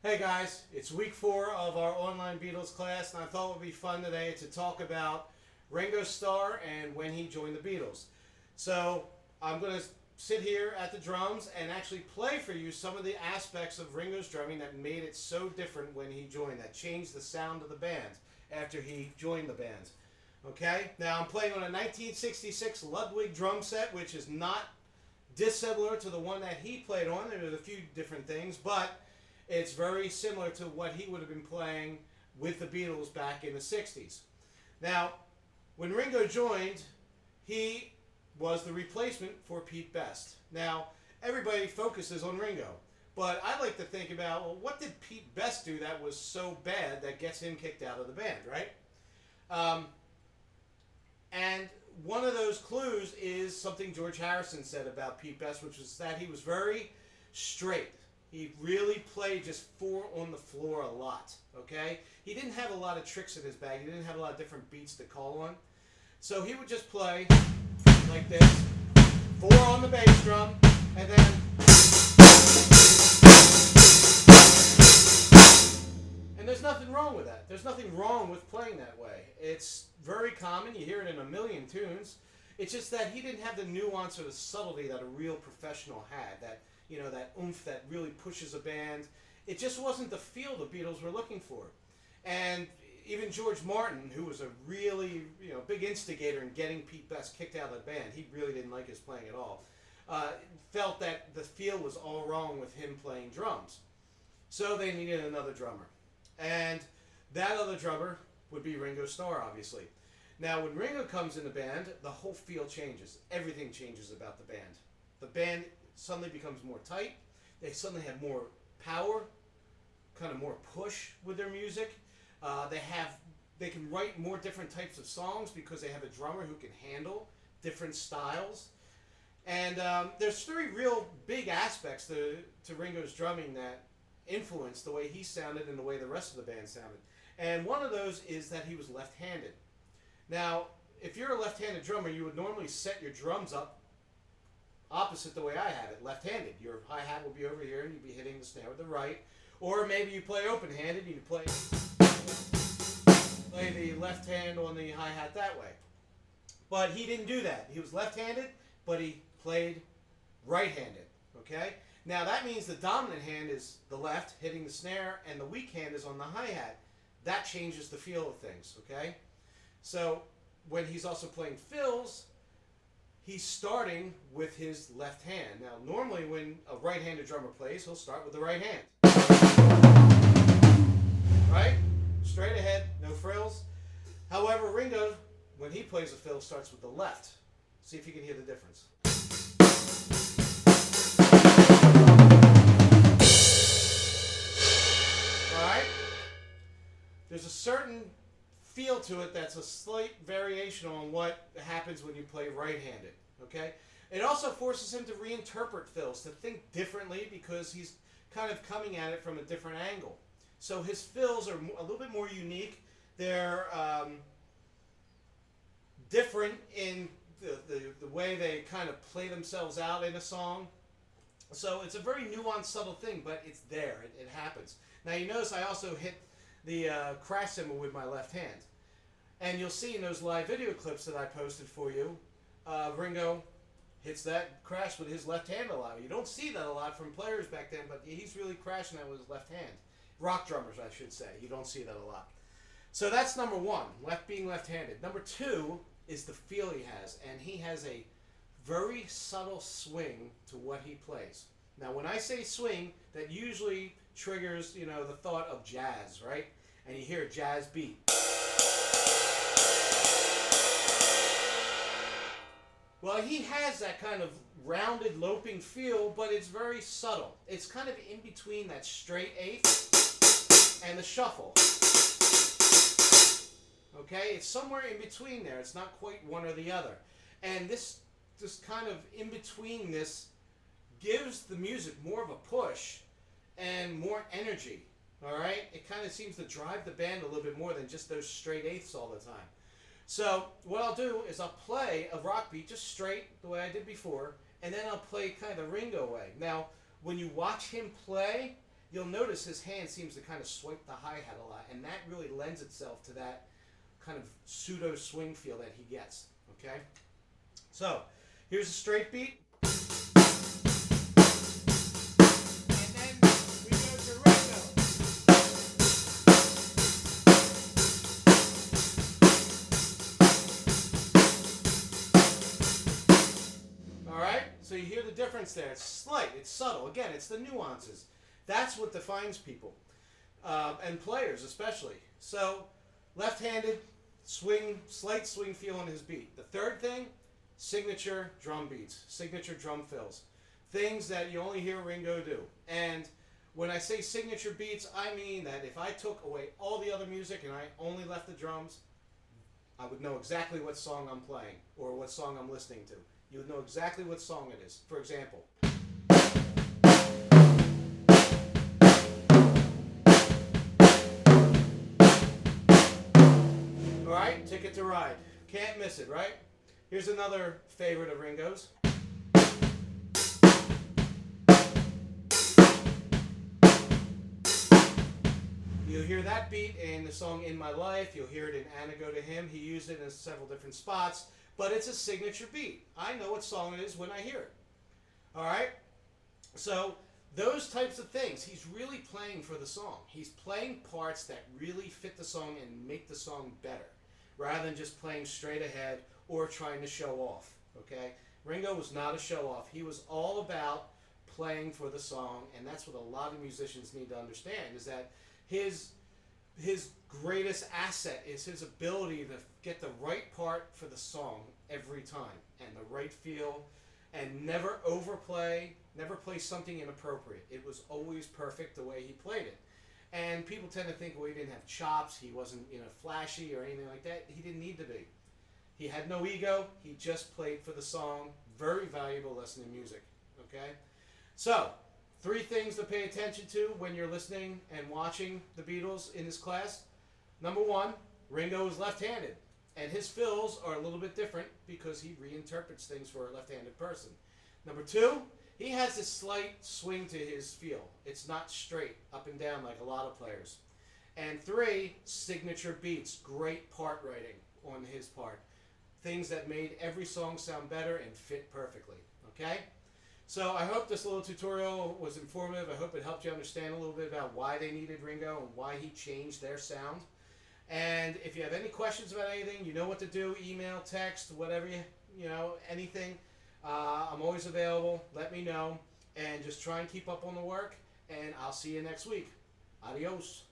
Hey guys, it's week 4 of our online Beatles class, and I thought it would be fun today to talk about Ringo Starr and when he joined the Beatles. So I'm going to sit here at the drums and actually play for you some of the aspects of Ringo's drumming that made it so different when he joined, that changed the sound of the band after he joined the band. Okay, now I'm playing on a 1966 Ludwig drum set, which is not dissimilar to the one that he played on. There's a few different things, but it's very similar to what he would have been playing with the Beatles back in the 60s. Now, when Ringo joined, he was the replacement for Pete Best. Now, everybody focuses on Ringo, but I like to think about, well, what did Pete Best do that was so bad that gets him kicked out of the band, right? And one of those clues is something George Harrison said about Pete Best, which was that he was very straight. He really played just 4 on the floor a lot, okay? He didn't have a lot of tricks in his bag. He didn't have a lot of different beats to call on. So he would just play like this, 4 on the bass drum, and then... And there's nothing wrong with that. There's nothing wrong with playing that way. It's very common. You hear it in a million tunes. It's just that he didn't have the nuance or the subtlety that a real professional had, that that oomph that really pushes a band. It just wasn't the feel the Beatles were looking for. And even George Martin, who was a really big instigator in getting Pete Best kicked out of the band, he really didn't like his playing at all, felt that the feel was all wrong with him playing drums. So they needed another drummer. And that other drummer would be Ringo Starr, obviously. Now, when Ringo comes in the band, the whole feel changes. Everything changes about the band. The band suddenly becomes more tight. They suddenly have more power, kind of more push with their music. They can write more different types of songs because they have a drummer who can handle different styles. And there's 3 real big aspects to Ringo's drumming that influenced the way he sounded and the way the rest of the band sounded. And one of those is that he was left-handed. Now, if you're a left-handed drummer, you would normally set your drums up opposite the way I have it, left-handed. Your hi-hat will be over here and you'd be hitting the snare with the right. Or maybe you play open-handed and you play the left hand on the hi-hat that way. But he didn't do that. He was left-handed, but he played right-handed. Okay? Now that means the dominant hand is the left, hitting the snare, and the weak hand is on the hi-hat. That changes the feel of things. Okay? So when he's also playing fills, he's starting with his left hand. Now, normally when a right-handed drummer plays, he'll start with the right hand. Right? Straight ahead, no frills. However, Ringo, when he plays a fill, starts with the left. See if you can hear the difference. Alright? There's a certain feel to it that's a slight variation on what happens when you play right-handed. Okay? It also forces him to reinterpret fills, to think differently because he's kind of coming at it from a different angle. So his fills are a little bit more unique. They're different in the way they kind of play themselves out in a song. So it's a very nuanced, subtle thing, but it's there. It happens. Now you notice I also hit the crash cymbal with my left hand. And you'll see in those live video clips that I posted for you, Ringo hits that crash with his left hand a lot. You don't see that a lot from players back then, but he's really crashing that with his left hand. Rock drummers, I should say. You don't see that a lot. So that's number 1, being left-handed. Number 2 is the feel he has, and he has a very subtle swing to what he plays. Now, when I say swing, that usually triggers, the thought of jazz, right? And you hear a jazz beat. Well, he has that kind of rounded, loping feel, but it's very subtle. It's kind of in between that straight 8th and the shuffle. Okay? It's somewhere in between there. It's not quite one or the other. And this kind of in between this gives the music more of a push and more energy. All right? It kind of seems to drive the band a little bit more than just those straight 8ths all the time. So what I'll do is I'll play a rock beat just straight the way I did before, and then I'll play kind of the Ringo way. Now, when you watch him play, you'll notice his hand seems to kind of swipe the hi-hat a lot, and that really lends itself to that kind of pseudo swing feel that he gets. Okay? So, here's a straight beat. And then we go to Ringo. Alright? So you hear the difference there. It's slight, it's subtle. Again, it's the nuances. That's what defines people. And players especially. So, left-handed, swing, slight swing feel on his beat. The third thing, signature drum beats, signature drum fills. Things that you only hear Ringo do. And when I say signature beats, I mean that if I took away all the other music and I only left the drums, I would know exactly what song I'm playing or what song I'm listening to. You would know exactly what song it is. For example, alright, Ticket to Ride. Can't miss it, right? Here's another favorite of Ringo's. You'll hear that beat in the song In My Life. You'll hear it in Anna Go to Him. He used it in several different spots, but it's a signature beat. I know what song it is when I hear it. Alright? So, those types of things, he's really playing for the song. He's playing parts that really fit the song and make the song better, rather than just playing straight ahead or trying to show off. Okay? Ringo was not a show off. He was all about playing for the song, and that's what a lot of musicians need to understand, is that his greatest asset is his ability to get the right part for the song every time, and the right feel, and never overplay, never play something inappropriate. It was always perfect the way he played it. And people tend to think, well, he didn't have chops, he wasn't, flashy or anything like that. He didn't need to be. He had no ego. He just played for the song. Very valuable lesson in music. Okay? So, 3 things to pay attention to when you're listening and watching the Beatles in this class. Number 1, Ringo is left-handed. And his fills are a little bit different because he reinterprets things for a left-handed person. Number 2, he has this slight swing to his feel. It's not straight up and down like a lot of players. And 3, signature beats. Great part writing on his part. Things that made every song sound better and fit perfectly. Okay? So I hope this little tutorial was informative. I hope it helped you understand a little bit about why they needed Ringo and why he changed their sound. And if you have any questions about anything, you know what to do. Email, text, whatever, anything. I'm always available. Let me know. And just try and keep up on the work. And I'll see you next week. Adios.